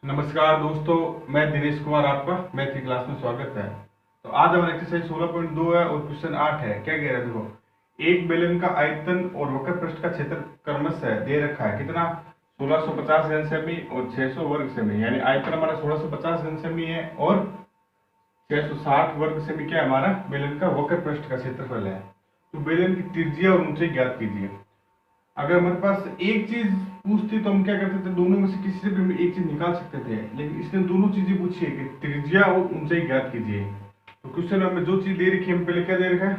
नमस्कार दोस्तों, मैं दिनेश कुमार, आपका मैथ की क्लास में स्वागत है। तो आज हमारा एक्सरसाइज 16.2 है और क्वेश्चन 8 है। क्या कह रहा है देखो, एक बेलन का आयतन और वक्र पृष्ठ का क्षेत्र क्रमशः दे रखा है। कितना? 1650 घन सेमी और 600 वर्ग सेमी। यानी आयतन हमारा 1650 घन सेमी है और 660 वर्ग सेमी क्या है हमारा बेलन का वक्र पृष्ठ का क्षेत्रफल है। तो बेलन की त्रिज्या और ऊंचाई ज्ञात कीजिए। अगर हमारे पास एक चीज पूछती तो हम क्या करते थे, दोनों में से किसी से भी हम एक चीज निकाल सकते थे, लेकिन इसने दोनों चीजें पूछी है कि त्रिज्या और ऊंचाई ज्ञात कीजिए। तो क्वेश्चन में जो चीज दे रखी है, हम पहले क्या दे रखा है,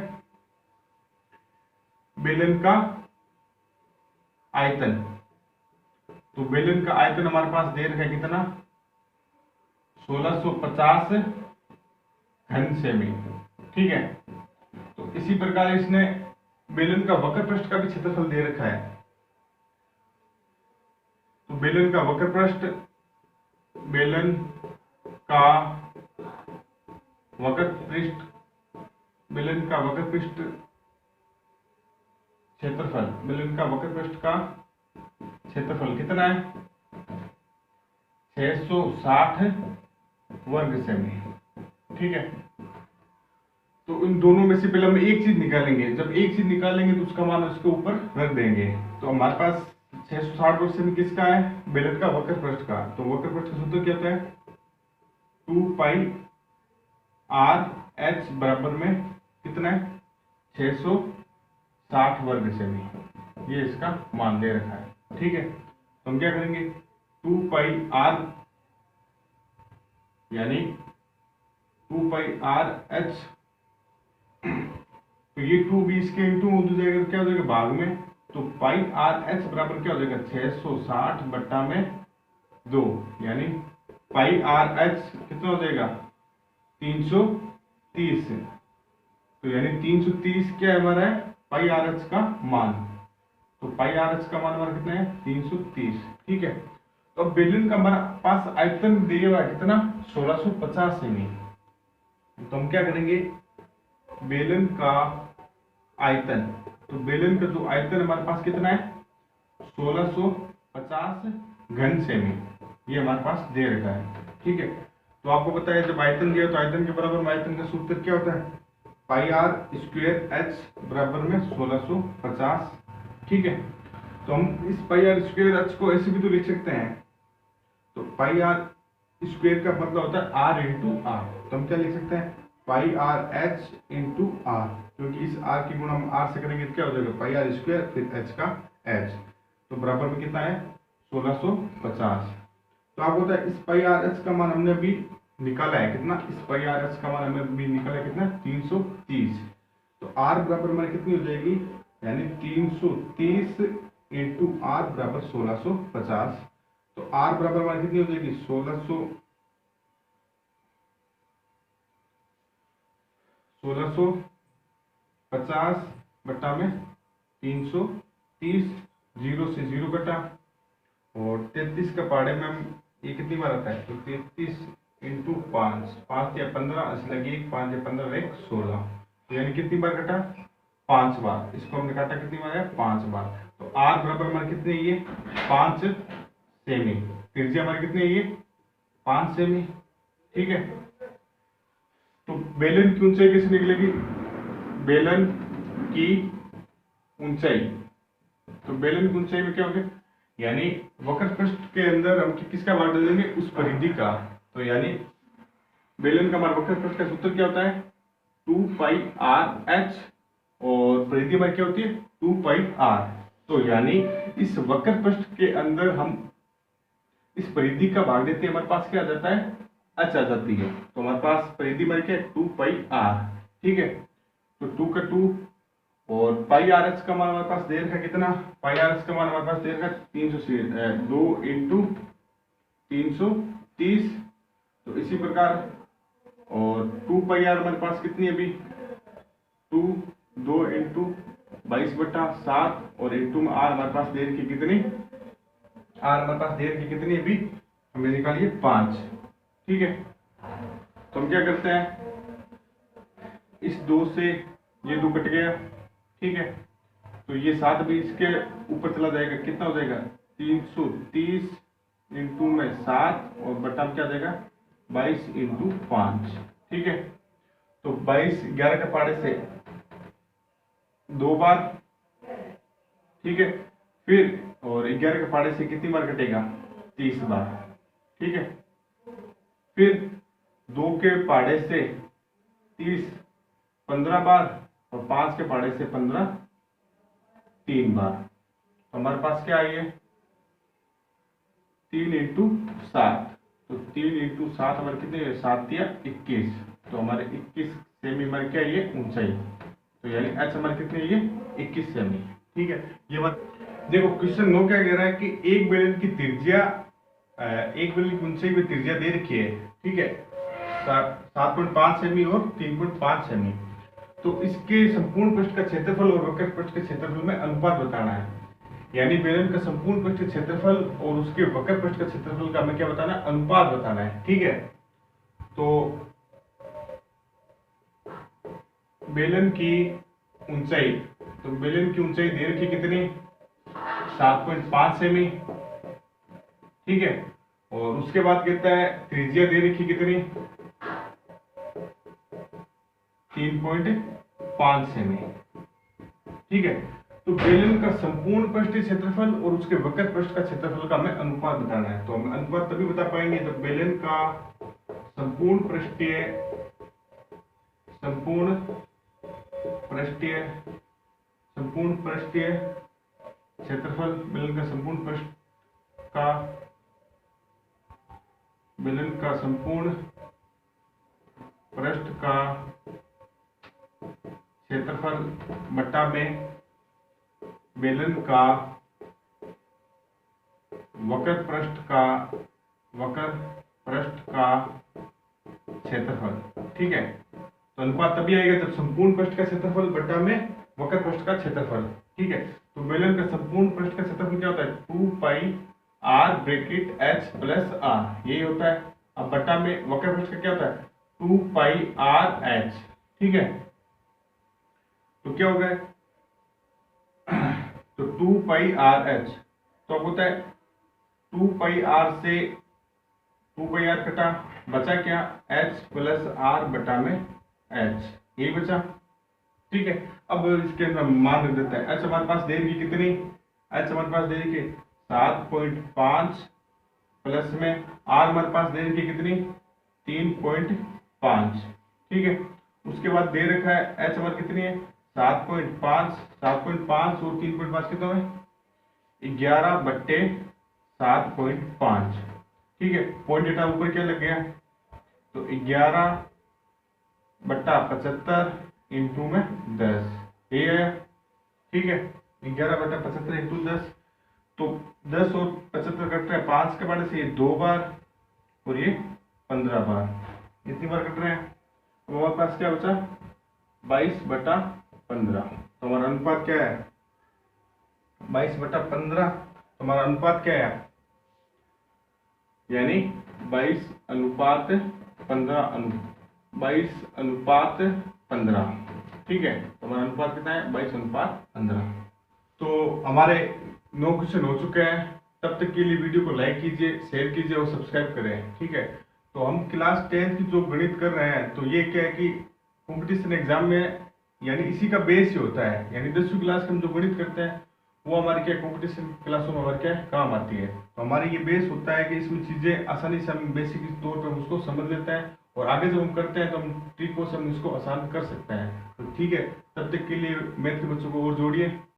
बेलन का आयतन। तो बेलन का आयतन हमारे पास दे रखा है कितना, 1650 घन सेमी। ठीक है। तो इसी प्रकार इसने बेलन का वक्र पृष्ठ का भी क्षेत्रफल दे रखा है। तो बेलन का वक्र पृष्ठ, बेलन का वक्र पृष्ठ, बेलन का वक्र पृष्ठ क्षेत्रफल, बेलन का वक्र पृष्ठ का क्षेत्रफल कितना है, 660 वर्ग सेमी। ठीक है। तो इन दोनों में से पहले हम एक चीज निकालेंगे। जब एक चीज निकालेंगे तो उसका मान उसके ऊपर रख देंगे। तो हमारे पास 660 वर्ग सेमी किसका है, बेलन का वक्र पृष्ठ का। तो वक्र पृष्ठ का सूत्र क्या होता है, 2 पाई आर एच बराबर में कितना है, 660 वर्ग सेमी। ये इसका मान दे रखा है। ठीक है। तो हम क्या करेंगे, 2 पाई आर यानी 2 पाई आर एच, तो ये 2 भी इसके इंटू हो जाएगा, क्या हो जाएगा भाग में। तो पाई आर एच बराबर क्या हो जाएगा, 660 बट्टा में 2, यानी पाई आर एच कितना हो जाएगा, 330। तो यानी 330 क्या है हमारा, है पाई आर एच का मान। तो पाई आर एच का मान हमारा कितना है, 330। ठीक है। तो अब बेलन का हमारा पास आयतन दिया हुआ है कितना, 1650 सेमी। तो हम क्या करेंगे, बेलन का आयतन, तो बेलन का जो आयतन हमारे पास कितना है, 1650 घन सेमी, ये हमारे पास दे रखा है। ठीक है। तो आपको पता है जब आयतन दिया तो आयतन के बराबर में आयतन का सूत्र क्या होता है, पाई आर स्क्वायर एच बराबर में 1650। ठीक है। तो हम इस पाई आर स्क्वायर एच को ऐसे भी तो लिख सकते हैं। तो पाई आर स्क्वायर का मतलब होता है आर इंटू आर। तो हम क्या लिख सकते हैं, पाई आर एच इंटू आर, क्योंकि इस आर की गुणा हम आर से करेंगे तो क्या हो जाएगा, पाई आर स्क्वायर फिर एच का एच। तो बराबर में कितना है, 1650। तो आपको पता है इस पाई आर एच का मान हमने अभी निकाला है कितना, इस पाई आर एच का मान हमने अभी निकाला है कितना, 330। तो आर बराबर हमारी कितनी हो जाएगी, यानी 330 इंटू आर बराबर 1650। तो आर बराबर हमारी कितनी हो जाएगी, 1650 बट्टा में 330, 0 से 0 कटा, और 33 का पहाड़े में हम ये कितनी बार आता है, तो 33 इंटू 5, 5 या 15 ऐसे लगे, 5 या 15 एक 16। तो यानी कितनी बार कटा, 5 बार। इसको हमने काटा कितनी बार है, 5 बार। तो आर बराबर हमारे कितने, ये 5 सेमी। त्रिज्या हमारी कितनी है, ये 5 सेमी। ठीक है। तो बेलन की ऊंचाई कैसे निकलेगी, बेलन की ऊंचाई, तो बेलन की ऊंचाई में क्या होगा, यानी वक्र पृष्ठ के अंदर हम किसका भाग डालेंगे, उस परिधि का। तो यानी बेलन का हमारा वक्र पृष्ठ का सूत्र क्या होता है, 2 पाई आर एच, और परिधि हमारी क्या होती है, 2 पाई आर। तो यानी इस वक्र पृष्ठ के अंदर हम इस परिधि का भाग देते हैं, हमारे पास क्या आ जाता है, एच आ जाती है। तो हमारे पास परिधि हमारी क्या है, 2 पाई आर। ठीक है। तो 2 का 2, और पाई आर एच का मान हमारे पास दे रखा है कितना, पाई आर एच का मान हमारे पास दे रखा है 2 इंटू 330। तो इसी प्रकार, और 2 पाई आर हमारे पास कितनी है अभी, 2 इंटू 22 बट्टा 7, और इंटू में आर हमारे पास दे रखी कितनी, आर हमारे पास दे रखी कितनी अभी हमें निकालिए 5। ठीक है। तो हम क्या करते हैं, इस 2 से ये 2 कट गया। ठीक है। तो ये 7 भी इसके ऊपर चला जाएगा, कितना हो जाएगा, 330 इंटू में 7 और बटा में क्या देगा 22 इंटू 5। ठीक है, तो 22 11 के पाड़े से 2 बार। ठीक है, फिर और 11 के पाड़े से कितनी बार कटेगा 30 बार। ठीक है, फिर 2 के पाड़े से 30 15 बार और 5 के पाड़े से 15 3 बार। तो हमारे पास क्या आई है 3 इंटू 7। तो 3 इंटू 7 हमारे कितने 7 या 21। तो हमारे 21 सेमी हमारी क्या ये ऊंचाई। तो यानी एच हमारे कितने ये 21 सेमी। ठीक है, ये बात देखो क्वेश्चन 9 क्या कह रहा है कि एक बेलन की त्रिज्या एक बेलन की ऊंचाई में त्रिज्या दे रखी है। ठीक है, 7.5 सेमी और 3.5 सेमी। तो इसके संपूर्ण पृष्ठ का क्षेत्रफल और वक्र पृष्ठ के क्षेत्रफल में अनुपात बताना है। यानी बेलन का संपूर्ण पृष्ठ क्षेत्रफल और उसके वक्र पृष्ठ का क्षेत्रफल का हमें क्या बताना है अनुपात बताना है। ठीक है, तो बेलन की ऊंचाई, तो बेलन की ऊंचाई दे रखी कितनी 7.5 सेमी। ठीक है, और उसके बाद कहता है त्रिज्या दे रखी कितनी 3.5 सेमी। ठीक है, तो बेलन का संपूर्ण पृष्ठीय क्षेत्रफल और उसके वक्र पृष्ठ का क्षेत्रफल का हमें अनुपात बताना है। तो हम अनुपात तभी बता पाएंगे जब बेलन का संपूर्ण पृष्ठीय क्षेत्रफल बेलन का संपूर्ण पृष्ठ का क्षेत्रफल बटा में बेलन का वक्र पृष्ठ का क्षेत्रफल। ठीक है, तो अनुपात तभी आएगा जब संपूर्ण पृष्ठ का क्षेत्रफल बटा में वक्र पृष्ठ का क्षेत्रफल। ठीक है, तो बेलन का संपूर्ण पृष्ठ का क्षेत्रफल क्या होता है 2 पाई r bracket h plus r, यही होता है। अब बटा में वक्र पृष्ठ का क्या होता है 2 पाई r h। ठीक है, तो क्या हो गया तो 2 पाई r h, तो अब होता है 2 पाई r से 2 पाई r कटा, बचा क्या h प्लस r बटा में h, यही बचा। ठीक है, अब इसके अंदर मान रख देता है। h हमारे पास दे रही कितनी h हमारे पास दे रही 7.5 प्लस में r हमारे पास दे रही कितनी 3.5। ठीक है, उसके बाद दे रखा है h हमारी कितनी है 7.5 और 3.5 कितना है 11/7.5। ठीक है, पॉइंट डेटा ऊपर क्या लग गया तो 11/75 इंटू में 10, ये है। ठीक है, 11/75 इंटू 10, तो 10 और 75 कट रहे हैं 5 के बारे से ये 2 बार और ये 15 बार, इतनी बार कट रहे हैं। अब हमारे पास क्या बचा 22/15। तो हमारा अनुपात क्या है 22/15। तो हमारा अनुपात क्या है यानी 22:15। ठीक है, तो हमारा अनुपात कितना है 22:15। तो हमारे 9 क्वेश्चन हो चुके हैं। तब तक के लिए वीडियो को लाइक कीजिए, शेयर कीजिए और सब्सक्राइब करें। ठीक है, तो हम क्लास 10th की जो गणित कर रहे हैं तो ये क्या है कि कंपटीशन एग्जाम में यानी इसी का बेस ही होता है। यानी 10वीं क्लास के हम जो गणित करते हैं वो हमारी क्या कंपटीशन क्लासों में हमारे क्या काम आती है। तो हमारी ये बेस होता है कि इसमें चीज़ें आसानी से हम बेसिक तौर पर उसको समझ लेते हैं और आगे जब हम करते हैं तो हम ट्रिक को हम इसको आसान कर सकते हैं। तो ठीक है, तब तक के लिए मैथ के बच्चों को और जोड़िए।